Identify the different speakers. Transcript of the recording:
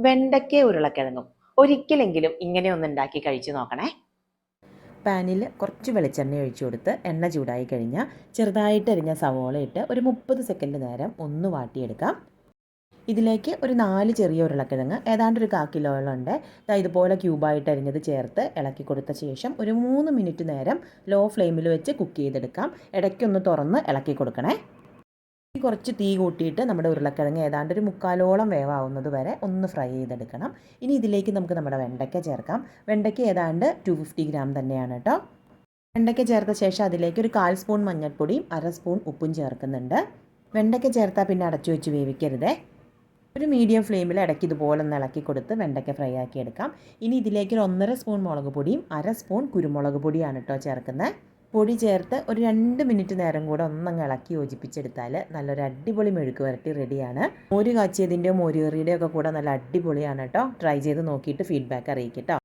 Speaker 1: വെണ്ടയ്ക്ക ഉരുളക്കിഴങ്ങും ഒരിക്കലെങ്കിലും ഇങ്ങനെ ഒന്ന് ഉണ്ടാക്കി കഴിച്ചു നോക്കണേ.
Speaker 2: പാനിൽ കുറച്ച് വെളിച്ചെണ്ണ ഒഴിച്ചു കൊടുത്ത് എണ്ണ ചൂടായി കഴിഞ്ഞാൽ ചെറുതായിട്ട് അരിഞ്ഞ സവോള ഇട്ട് ഒരു 30 സെക്കൻഡ് നേരം ഒന്ന് വാട്ടിയെടുക്കാം. ഇതിലേക്ക് ഒരു 4 ചെറിയ ഉരുളക്കിഴങ്ങ് ഏതാണ്ട് ഒരു 1/4 കിലോയോളം ഉണ്ട്. ഇതുപോലെ ക്യൂബായിട്ട് അരിഞ്ഞത് ചേർത്ത് ഇളക്കി കൊടുത്ത ശേഷം ഒരു 3 മിനിറ്റ് നേരം ലോ ഫ്ലെയിമിൽ വെച്ച് കുക്ക് ചെയ്തെടുക്കാം. ഇടയ്ക്കൊന്ന് തുറന്ന് ഇളക്കി കൊടുക്കണേ. കുറച്ച് തീ കൂട്ടിയിട്ട് നമ്മുടെ ഉരുളക്കിഴങ്ങ് ഏതാണ്ട് ഒരു 3/4 വേവാവുന്നത് വരെ ഒന്ന് ഫ്രൈ ചെയ്തെടുക്കണം. ഇനി ഇതിലേക്ക് നമുക്ക് നമ്മുടെ വെണ്ടയ്ക്ക ചേർക്കാം. വെണ്ടയ്ക്ക ഏതാണ്ട് 250 ഗ്രാം തന്നെയാണ് കേട്ടോ. വെണ്ടയ്ക്ക ചേർത്ത ശേഷം അതിലേക്ക് ഒരു 1/4 സ്പൂൺ മഞ്ഞൾപ്പൊടിയും 1/2 സ്പൂൺ ഉപ്പും ചേർക്കുന്നുണ്ട്. വെണ്ടയ്ക്ക ചേർത്താൽ പിന്നെ അടച്ചു വെച്ച് വേവിക്കരുതേ. ഒരു മീഡിയം ഫ്ലെയിമിൽ ഇടയ്ക്ക് ഇതുപോലെ ഒന്ന് ഇളക്കി കൊടുത്ത് വെണ്ടയ്ക്ക ഫ്രൈ ആക്കി എടുക്കാം. ഇനി ഇതിലേക്ക് ഒരു 1/2 സ്പൂൺ മുളക് പൊടിയും 1/2 സ്പൂൺ കുരുമുളക് പൊടിയാണ് കേട്ടോ ചേർക്കുന്നത്. പൊടി ചേർത്ത് ഒരു 2 മിനിറ്റ് നേരം കൂടെ ഒന്നങ്ങ് ഇളക്കി യോജിപ്പിച്ചെടുത്താൽ നല്ലൊരു അടിപൊളി മെഴുക്ക് വരട്ടി റെഡിയാണ്. മോര് കാച്ചിയതിൻ്റെയോ മോര് കറിയുടെയോ ഒക്കെ കൂടെ നല്ല അടിപൊളിയാണ് കേട്ടോ. ട്രൈ ചെയ്ത് നോക്കിയിട്ട് ഫീഡ്ബാക്ക് അറിയിക്കട്ടോ.